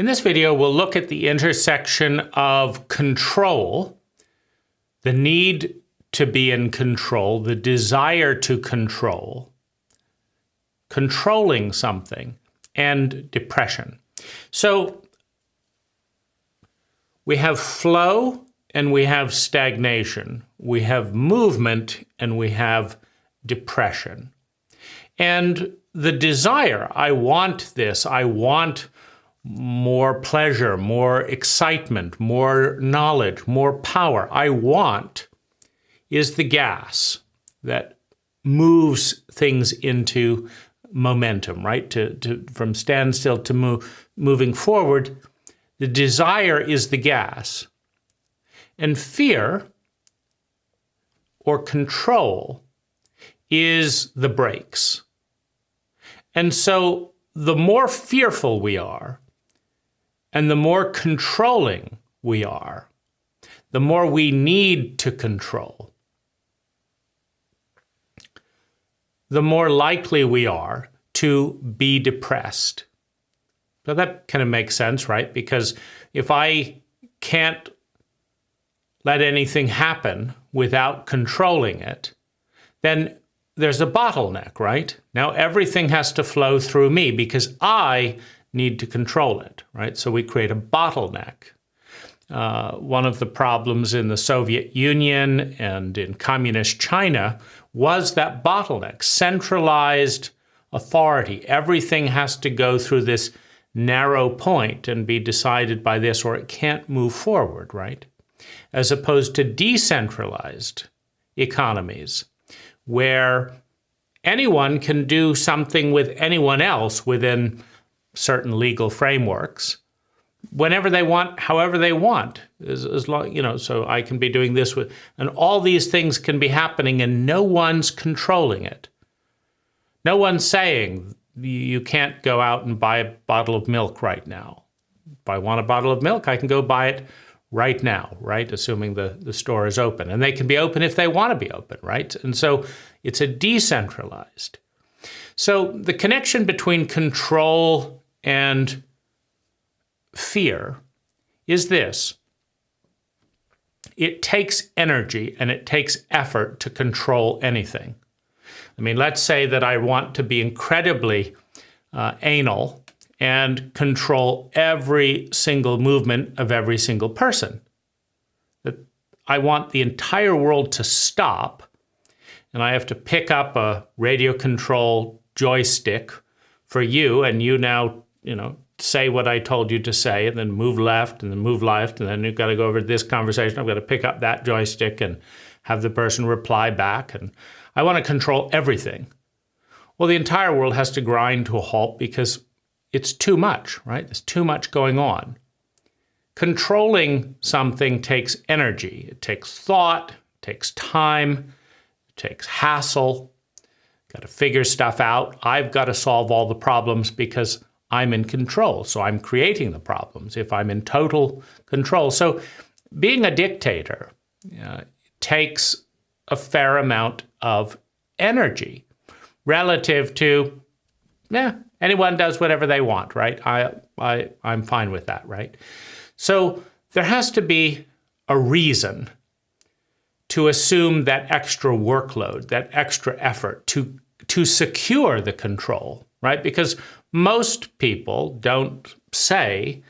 In this video, we'll look at the intersection of control, the need to be in control, the desire to control, controlling something, and depression. So we have flow and we have stagnation. We have movement and we have depression. And the desire, I want this, I want more pleasure, more excitement, more knowledge, more power. I want is the gas that moves things into momentum, right? From standstill to moving forward. The desire is the gas. And fear or control is the brakes. And so the more fearful we are, and the more controlling we are, the more we need to control, the more likely we are to be depressed. So that kind of makes sense, right? Because if I can't let anything happen without controlling it, then there's a bottleneck, right? Now everything has to flow through me because I need to control it, right? So we create a bottleneck. One of the problems in the Soviet Union and in communist China was that bottleneck, centralized authority. Everything has to go through this narrow point and be decided by this, or it can't move forward, right? As opposed to decentralized economies, where anyone can do something with anyone else within certain legal frameworks, whenever they want, however they want, as long, so I can be doing this with, and all these things can be happening and no one's controlling it. No one's saying you can't go out and buy a bottle of milk right now. If I want a bottle of milk, I can go buy it right now, right? Assuming the store is open. And they can be open if they want to be open, right? And so it's a decentralized. So the connection between control and fear is this. It takes energy and it takes effort to control anything. I mean, let's say that I want to be incredibly anal and control every single movement of every single person. That I want the entire world to stop, and I have to pick up a radio control joystick for you, and you now, say what I told you to say, and then move left, and then move left, and then you've got to go over to this conversation. I've got to pick up that joystick and have the person reply back, and I want to control everything. Well, the entire world has to grind to a halt because it's too much, right? There's too much going on. Controlling something takes energy. It takes thought, it takes time, it takes hassle. Got to figure stuff out. I've got to solve all the problems because I'm in control. So I'm creating the problems if I'm in total control. So being a dictator takes a fair amount of energy relative to, anyone does whatever they want, right? I'm fine with that, right? So there has to be a reason to assume that extra workload, that extra effort to secure the control, right? Because most people don't say,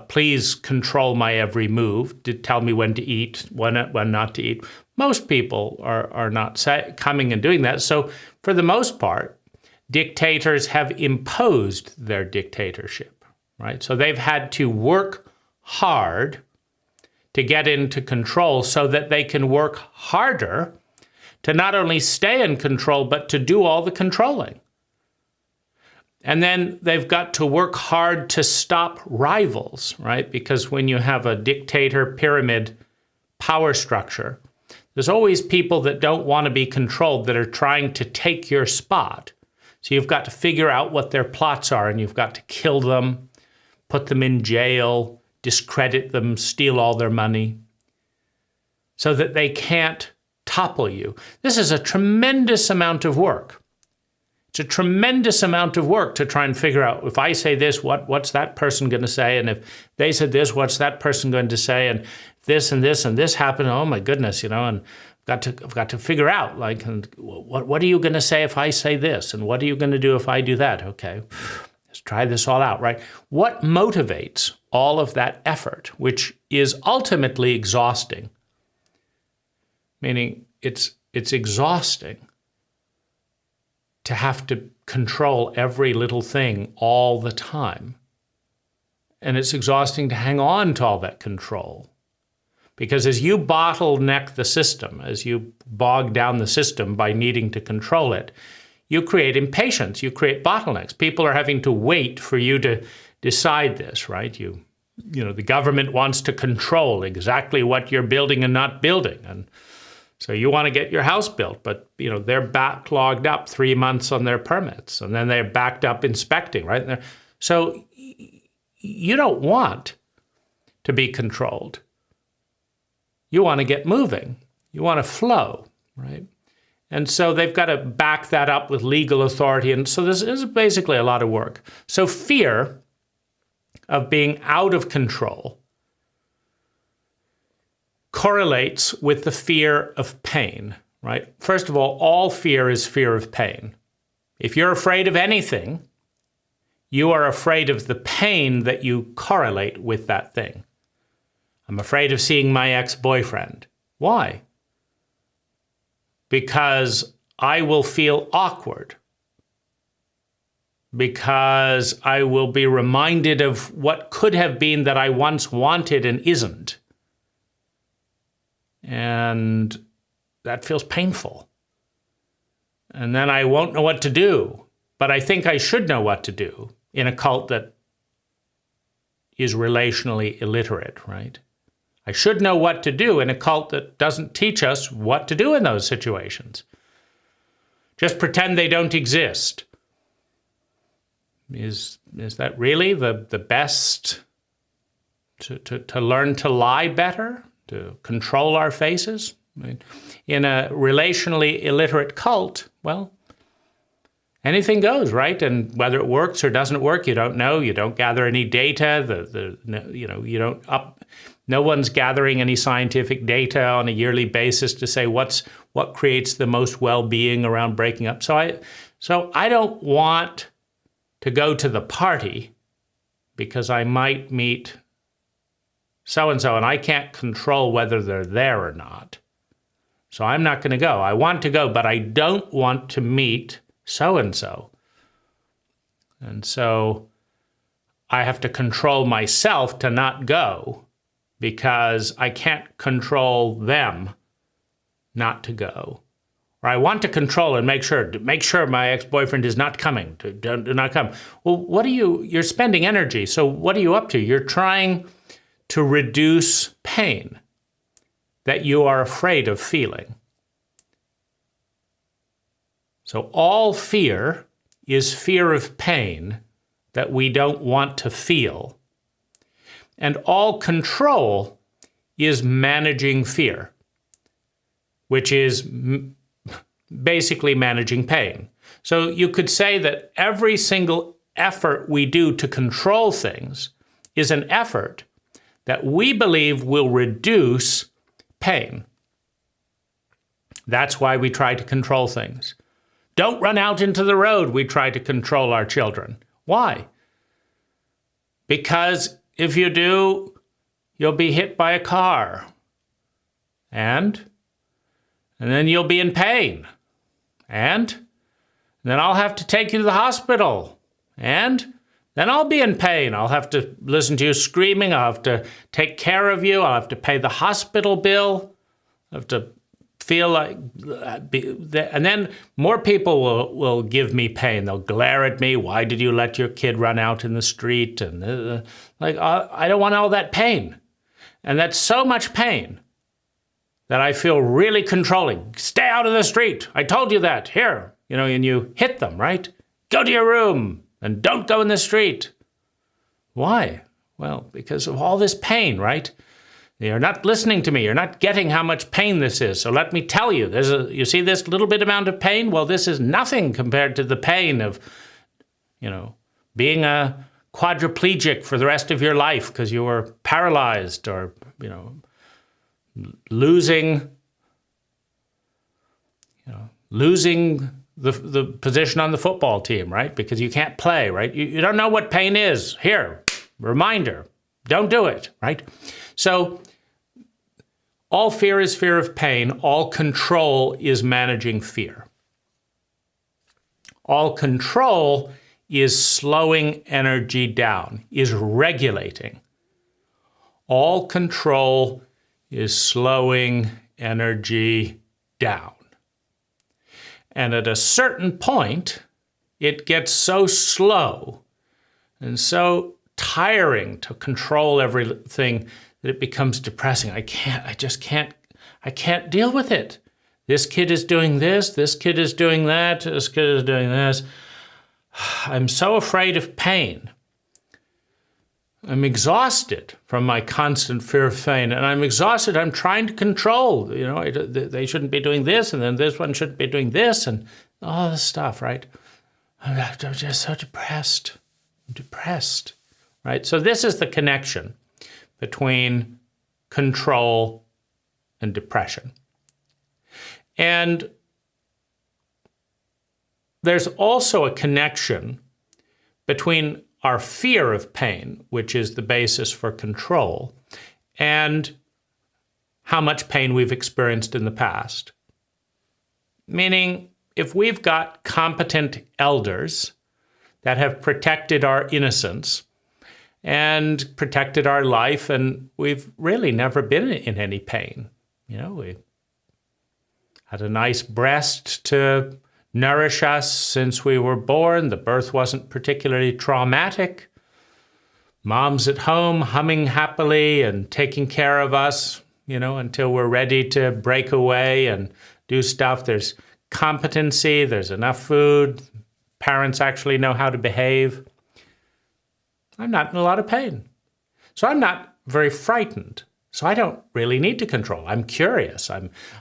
please control my every move, tell me when to eat, when not to eat. Most people are not coming and doing that. So for the most part, dictators have imposed their dictatorship, right? So they've had to work hard to get into control so that they can work harder to not only stay in control, but to do all the controlling. And then they've got to work hard to stop rivals, right? Because when you have a dictator pyramid power structure, there's always people that don't want to be controlled that are trying to take your spot. So you've got to figure out what their plots are, and you've got to kill them, put them in jail, discredit them, steal all their money, so that they can't topple you. This is a tremendous amount of work. It's a tremendous amount of work to try and figure out, if I say this, what's that person going to say? And if they said this, what's that person going to say? And this and this and this happened, oh my goodness, and I've got to figure out, like, and what are you going to say if I say this? And what are you going to do if I do that? Okay, let's try this all out, right? What motivates all of that effort, which is ultimately exhausting? Meaning it's exhausting to have to control every little thing all the time. And it's exhausting to hang on to all that control. Because as you bottleneck the system, as you bog down the system by needing to control it, you create impatience, you create bottlenecks. People are having to wait for you to decide this, right? The government wants to control exactly what you're building and not building. And so you want to get your house built, but they're backlogged up 3 months on their permits, and then they're backed up inspecting, right? So you don't want to be controlled. You want to get moving. You want to flow, right? And so they've got to back that up with legal authority. And so this is basically a lot of work. So fear of being out of control correlates with the fear of pain, right? First of all fear is fear of pain. If you're afraid of anything, you are afraid of the pain that you correlate with that thing. I'm afraid of seeing my ex-boyfriend. Why? Because I will feel awkward. Because I will be reminded of what could have been that I once wanted and isn't. And that feels painful. And then I won't know what to do. But I think I should know what to do in a cult that is relationally illiterate, right? I should know what to do in a cult that doesn't teach us what to do in those situations. Just pretend they don't exist. Is that really the best to learn to lie better? To control our faces? I mean, in a relationally illiterate cult, well, anything goes, right? And whether it works or doesn't work, you don't know. You don't gather any data. No one's gathering any scientific data on a yearly basis to say what creates the most well-being around breaking up. So I don't want to go to the party because I might meet so-and-so, and I can't control whether they're there or not. So I'm not going to go. I want to go, but I don't want to meet so-and-so. And so I have to control myself to not go because I can't control them not to go. Or I want to control and make sure my ex-boyfriend is not coming, do not come. Well, you're spending energy, so what are you up to? You're trying to reduce pain that you are afraid of feeling. So all fear is fear of pain that we don't want to feel. And all control is managing fear, which is basically managing pain. So you could say that every single effort we do to control things is an effort that we believe will reduce pain. That's why we try to control things. Don't run out into the road, we try to control our children. Why? Because if you do, you'll be hit by a car. And then you'll be in pain. And then I'll have to take you to the hospital. And then I'll be in pain. I'll have to listen to you screaming. I'll have to take care of you. I'll have to pay the hospital bill. I'll have to feel like, and then more people will give me pain. They'll glare at me. Why did you let your kid run out in the street? And I don't want all that pain. And that's so much pain that I feel really controlling. Stay out of the street. I told you that. Here, and you hit them, right? Go to your room. And don't go in the street. Why? Well, because of all this pain, right? You're not listening to me. You're not getting how much pain this is. So let me tell you, you see this little bit amount of pain? Well, this is nothing compared to the pain of, being a quadriplegic for the rest of your life because you were paralyzed, or, losing the position on the football team, right? Because you can't play, right? You don't know what pain is. Here, reminder, don't do it, right? So all fear is fear of pain. All control is managing fear. All control is slowing energy down, is regulating. All control is slowing energy down. And at a certain point, it gets so slow and so tiring to control everything that it becomes depressing. I can't deal with it. This kid is doing this kid is doing that, this kid is doing this. I'm so afraid of pain. I'm exhausted from my constant fear of pain, and I'm exhausted. I'm trying to control. They shouldn't be doing this, and then this one shouldn't be doing this, and all this stuff, right? I'm just so depressed. I'm depressed, right? So this is the connection between control and depression. And there's also a connection between our fear of pain, which is the basis for control, and how much pain we've experienced in the past. Meaning, if we've got competent elders that have protected our innocence and protected our life, and we've really never been in any pain. We had a nice breast to nourish us since we were born. The birth wasn't particularly traumatic. Mom's at home humming happily and taking care of us, until we're ready to break away and do stuff. There's competency, there's enough food. Parents actually know how to behave. I'm not in a lot of pain. So I'm not very frightened. So I don't really need to control. I'm curious.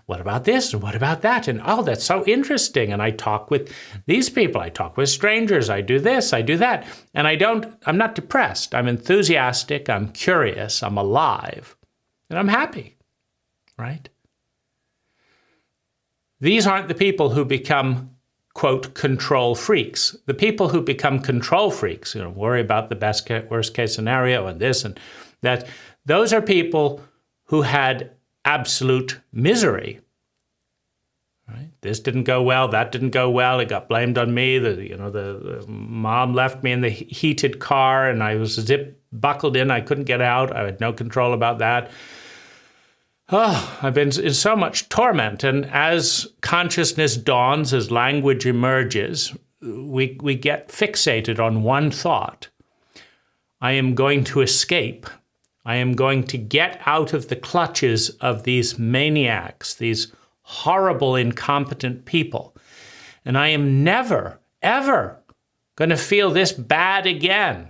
What about this and what about that? And that's so interesting. And I talk with these people. I talk with strangers. I do this, I do that. And I'm not depressed. I'm enthusiastic. I'm curious. I'm alive. And I'm happy, right? These aren't the people who become, quote, control freaks. The people who become control freaks, worry about the worst case scenario and this and that. Those are people who had absolute misery. Right? This didn't go well. That didn't go well. It got blamed on me. The mom left me in the heated car, and I was buckled in. I couldn't get out. I had no control about that. I've been in so much torment. And as consciousness dawns, as language emerges, we get fixated on one thought. I am going to escape. I am going to get out of the clutches of these maniacs, these horrible, incompetent people. And I am never, ever going to feel this bad again.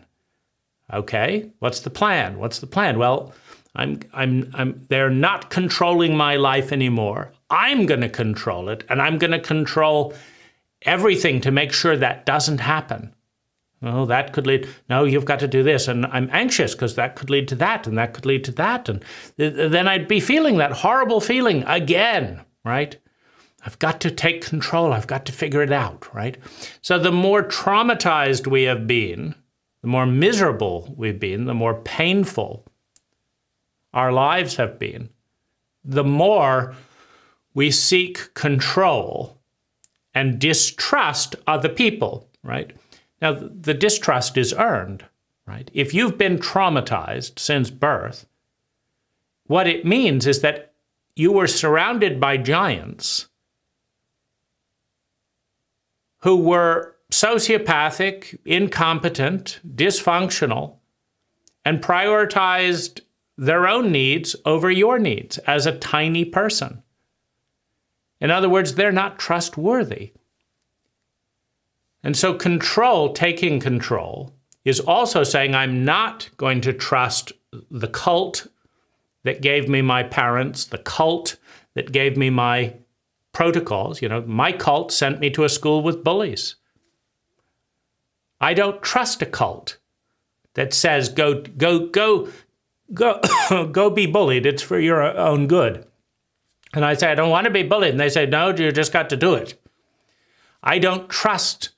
Okay, what's the plan? Well, they're not controlling my life anymore. I'm going to control it, and I'm going to control everything to make sure that doesn't happen. Oh, that could lead, no, you've got to do this. And I'm anxious because that could lead to that, and that could lead to that. And then I'd be feeling that horrible feeling again, right? I've got to take control. I've got to figure it out, right? So the more traumatized we have been, the more miserable we've been, the more painful our lives have been, the more we seek control and distrust other people, right? Now, the distrust is earned, right? If you've been traumatized since birth, what it means is that you were surrounded by giants who were sociopathic, incompetent, dysfunctional, and prioritized their own needs over your needs as a tiny person. In other words, they're not trustworthy. And so taking control, is also saying I'm not going to trust the cult that gave me my parents, the cult that gave me my protocols. My cult sent me to a school with bullies. I don't trust a cult that says, go be bullied. It's for your own good. And I say, I don't want to be bullied. And they say, no, you just got to do it. I don't trust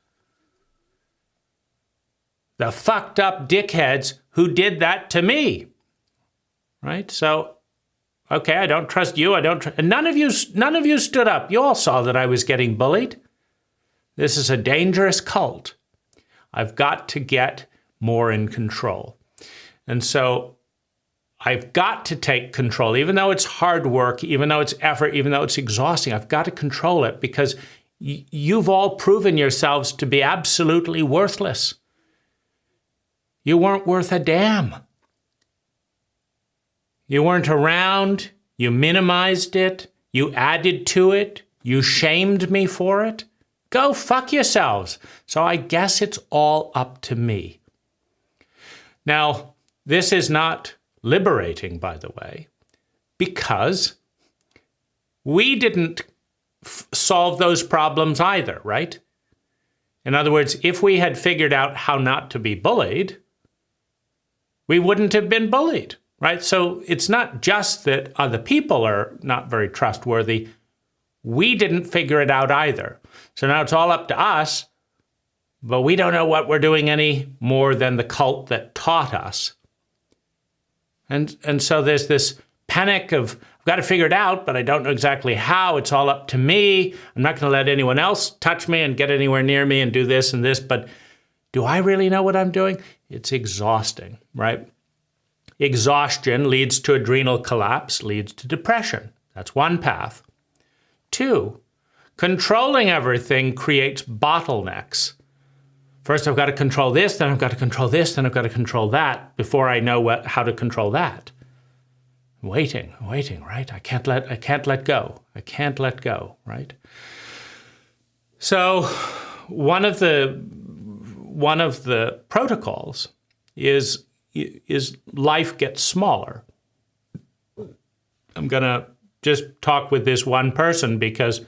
the fucked up dickheads who did that to me. Right? So, okay, I don't trust you. And none of you stood up. You all saw that I was getting bullied. This is a dangerous cult. I've got to get more in control. And so I've got to take control, even though it's hard work, even though it's effort, even though it's exhausting. I've got to control it because you've all proven yourselves to be absolutely worthless. You weren't worth a damn. You weren't around. You minimized it. You added to it. You shamed me for it. Go fuck yourselves. So I guess it's all up to me. Now, this is not liberating, by the way, because we didn't solve those problems either, right? In other words, if we had figured out how not to be bullied, we wouldn't have been bullied, right? So it's not just that other people are not very trustworthy. We didn't figure it out either. So now it's all up to us, but we don't know what we're doing any more than the cult that taught us. And so there's this panic of, I've got to figure it out, but I don't know exactly how. It's all up to me. I'm not going to let anyone else touch me and get anywhere near me and do this and this, but do I really know what I'm doing? It's exhausting, right? Exhaustion leads to adrenal collapse, leads to depression. That's one path. 2, controlling everything creates bottlenecks. First, I've got to control this, then I've got to control this, then I've got to control that before I know how to control that. Waiting, right? I can't let go. I can't let go, right? So one of the protocols is life gets smaller. I'm going to just talk with this one person because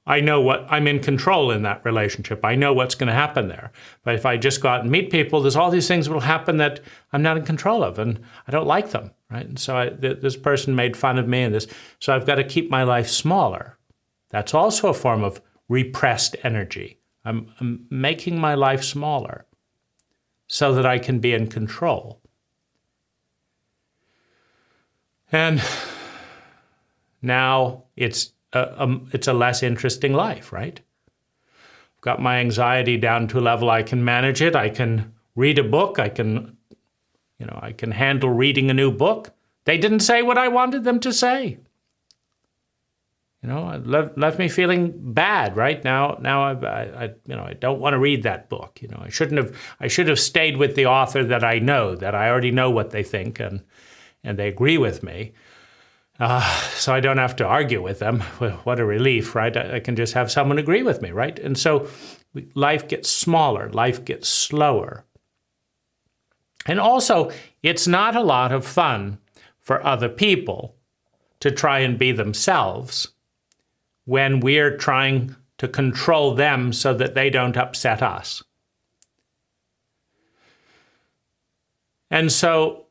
I know I'm in control in that relationship. I know what's going to happen there. But if I just go out and meet people, there's all these things that will happen that I'm not in control of, and I don't like them, right? And so this person made fun of me, so I've got to keep my life smaller. That's also a form of repressed energy. I'm making my life smaller so that I can be in control. And now it's a less interesting life, right? I've got my anxiety down to a level I can manage it. I can read a book. I can handle reading a new book. They didn't say what I wanted them to say. It left me feeling bad, right? Now I don't want to read that book. I should have stayed with the author that I know, that I already know what they think and they agree with me. So I don't have to argue with them. What a relief, right? I can just have someone agree with me, right? And so life gets smaller, life gets slower. And also, it's not a lot of fun for other people to try and be themselves when we're trying to control them so that they don't upset us. And so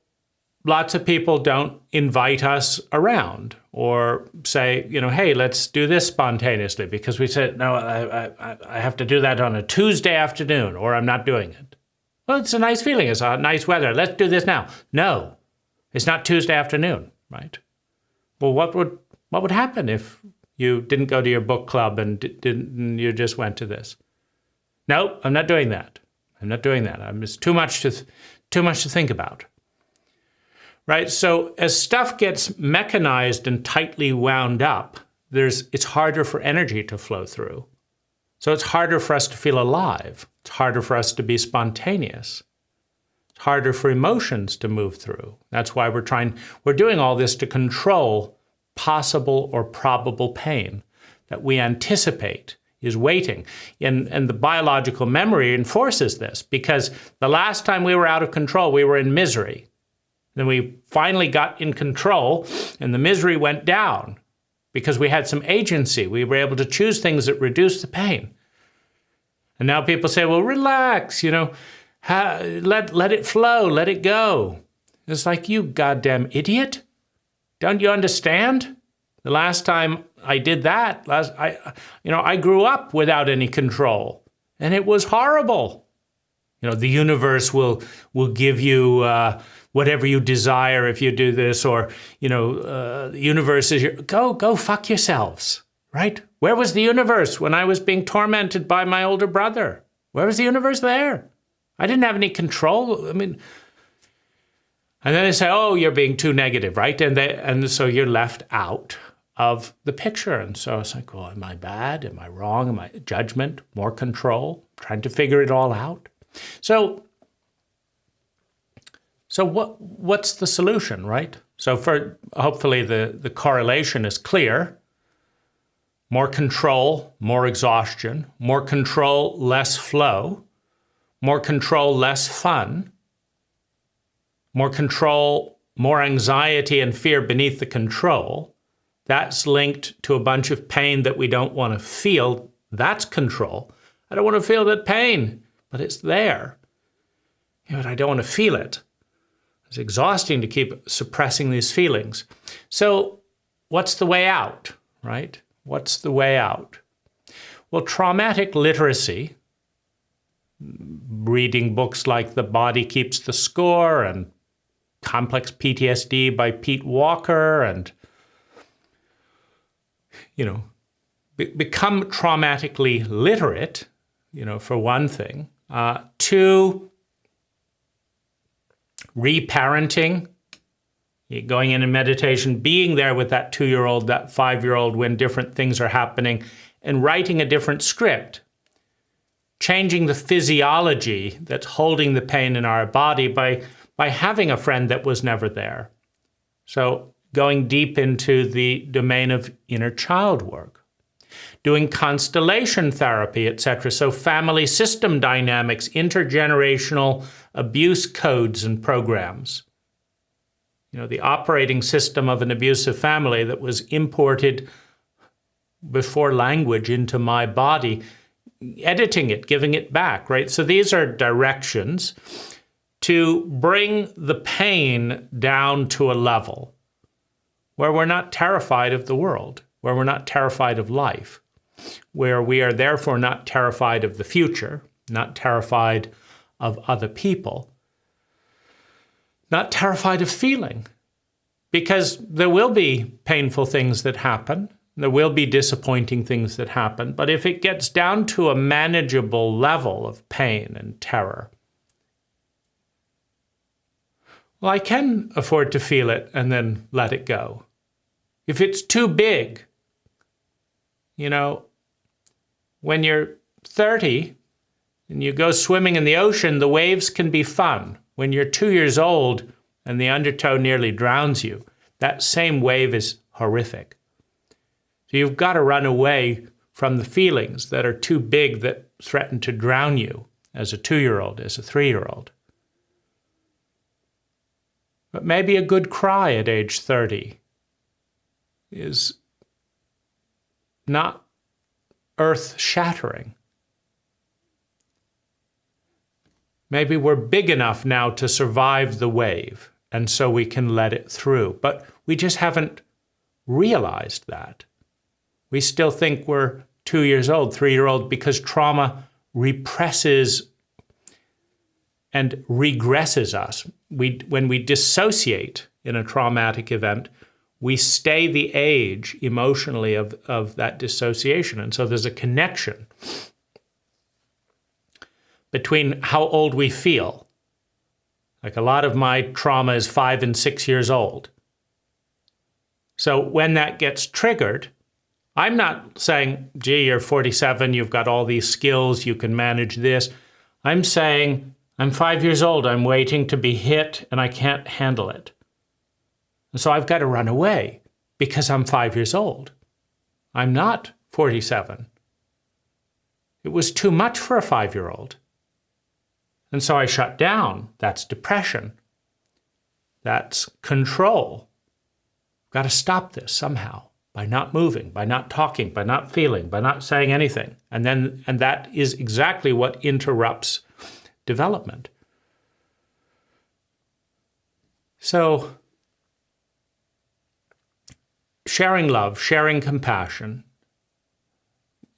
lots of people don't invite us around or say, hey, let's do this spontaneously, because we said, no, I have to do that on a Tuesday afternoon, or I'm not doing it. Well, it's a nice feeling. It's a nice weather. Let's do this now. No, it's not Tuesday afternoon, right? Well, what would happen if you didn't go to your book club and you just went to this? No, I'm not doing that. I'm not doing that. It's too much to think about. Right? So as stuff gets mechanized and tightly wound up, it's harder for energy to flow through. So it's harder for us to feel alive. It's harder for us to be spontaneous. It's harder for emotions to move through. That's why we're doing all this to control possible or probable pain that we anticipate is waiting. And the biological memory enforces this, because the last time we were out of control, we were in misery. Then we finally got in control, and the misery went down because we had some agency. We were able to choose things that reduced the pain. And now people say, well, relax, let it flow, let it go. It's like, you goddamn idiot. Don't you understand? The last time I did that, I grew up without any control, and it was horrible. The universe will give you whatever you desire if you do this, or the universe is go fuck yourselves, right? Where was the universe when I was being tormented by my older brother? Where was the universe there? I didn't have any control. And then they say, oh, you're being too negative, right? And so you're left out of the picture. And so it's like, well, am I bad? Am I wrong? Am I judgment? More control? Trying to figure it all out. So what's the solution, right? So hopefully the correlation is clear. More control, more exhaustion. More control, less flow. More control, less fun. More control, more anxiety and fear beneath the control. That's linked to a bunch of pain that we don't want to feel. That's control. I don't want to feel that pain, but it's there. But I don't want to feel it. It's exhausting to keep suppressing these feelings. So what's the way out, right? What's the way out? Well, traumatic literacy, reading books like The Body Keeps the Score and Complex PTSD by Pete Walker, and become traumatically literate, for one thing. Two, reparenting, going in meditation, being there with that 2-year-old, that 5-year-old when different things are happening, and writing a different script. Changing the physiology that's holding the pain in our body by having a friend that was never there. So going deep into the domain of inner child work. Doing constellation therapy, etc. So family system dynamics, intergenerational abuse codes and programs. The operating system of an abusive family that was imported before language into my body, editing it, giving it back, right? So these are directions to bring the pain down to a level where we're not terrified of the world, where we're not terrified of life, where we are therefore not terrified of the future, not terrified of other people, not terrified of feeling, because there will be painful things that happen. There will be disappointing things that happen. But if it gets down to a manageable level of pain and terror, well, I can afford to feel it and then let it go. If it's too big, when you're 30 and you go swimming in the ocean, the waves can be fun. When you're 2 years old and the undertow nearly drowns you, that same wave is horrific. So you've got to run away from the feelings that are too big that threaten to drown you as a 2-year-old, as a 3-year-old. But maybe a good cry at age 30 is not earth-shattering. Maybe we're big enough now to survive the wave, and so we can let it through. But we just haven't realized that. We still think we're 2 years old, 3-year-old, because trauma represses and regresses us. When we dissociate in a traumatic event, we stay the age emotionally of that dissociation. And so there's a connection between how old we feel. Like a lot of my trauma is 5 and 6 years old. So when that gets triggered, I'm not saying, gee, you're 47, you've got all these skills, you can manage this. I'm saying, I'm 5 years old, I'm waiting to be hit, and I can't handle it. And so I've got to run away because I'm 5 years old. I'm not 47. It was too much for a 5-year-old. And so I shut down. That's depression. That's control. Got to stop this somehow by not moving, by not talking, by not feeling, by not saying anything. And that is exactly what interrupts development. So sharing love, sharing compassion,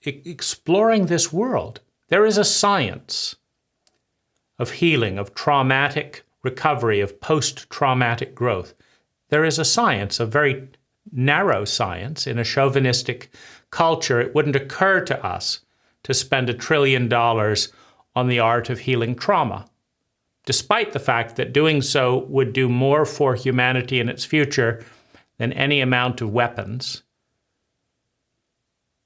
exploring this world. There is a science of healing, of traumatic recovery, of post-traumatic growth. There is a science, a very narrow science. In a chauvinistic culture, it wouldn't occur to us to spend $1 trillion on the art of healing trauma, despite the fact that doing so would do more for humanity and its future than any amount of weapons,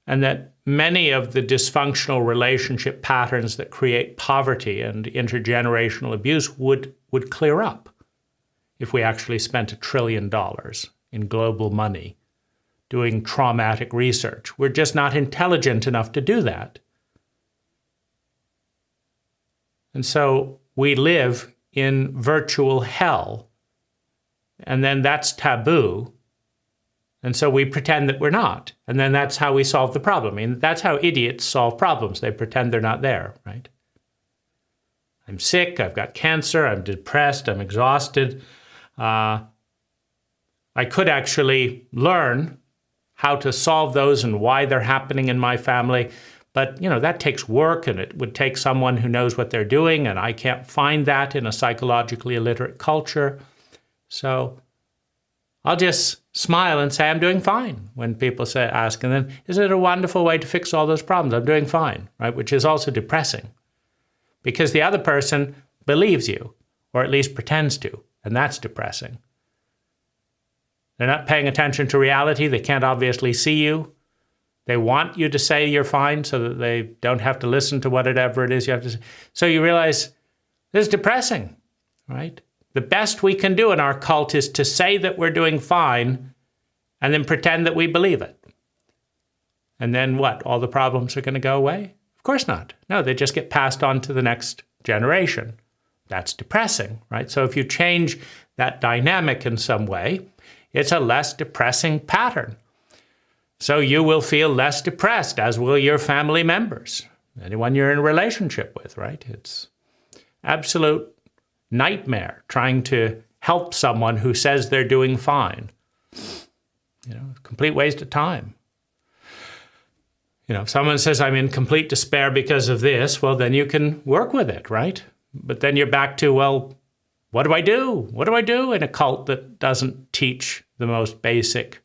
and that many of the dysfunctional relationship patterns that create poverty and intergenerational abuse would clear up if we actually spent $1 trillion in global money doing traumatic research. We're just not intelligent enough to do that. And so we live in virtual hell, and then that's taboo. And so we pretend that we're not. And then that's how we solve the problem. I mean, that's how idiots solve problems. They pretend they're not there, right? I'm sick, I've got cancer, I'm depressed, I'm exhausted. I could actually learn how to solve those and why they're happening in my family. But, that takes work, and it would take someone who knows what they're doing, and I can't find that in a psychologically illiterate culture. So I'll just smile and say I'm doing fine when people ask, and then, isn't it a wonderful way to fix all those problems? I'm doing fine, right? Which is also depressing, because the other person believes you, or at least pretends to, and that's depressing. They're not paying attention to reality. They can't obviously see you. They want you to say you're fine so that they don't have to listen to whatever it is you have to say. So you realize this is depressing, right? The best we can do in our cult is to say that we're doing fine and then pretend that we believe it. And then what? All the problems are going to go away? Of course not. No, they just get passed on to the next generation. That's depressing, right? So if you change that dynamic in some way, it's a less depressing pattern. So you will feel less depressed, as will your family members, anyone you're in a relationship with, right? It's absolute nightmare trying to help someone who says they're doing fine. Complete waste of time. If someone says, I'm in complete despair because of this, well, then you can work with it, right? But then you're back to, well, what do I do? What do I do in a cult that doesn't teach the most basic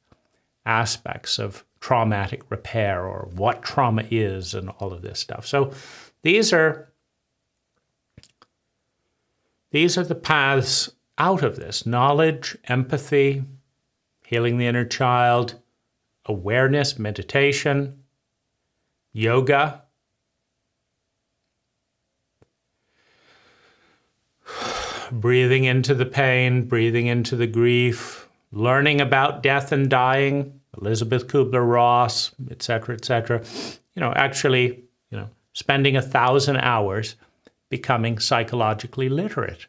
aspects of traumatic repair, or what trauma is, and all of this stuff? So these are the paths out of this: knowledge, empathy, healing the inner child, awareness, meditation, yoga, breathing into the pain, breathing into the grief, learning about death and dying, Elizabeth Kubler-Ross, et cetera, actually, spending 1,000 hours becoming psychologically literate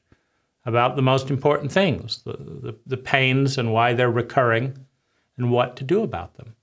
about the most important things, the pains and why they're recurring and what to do about them.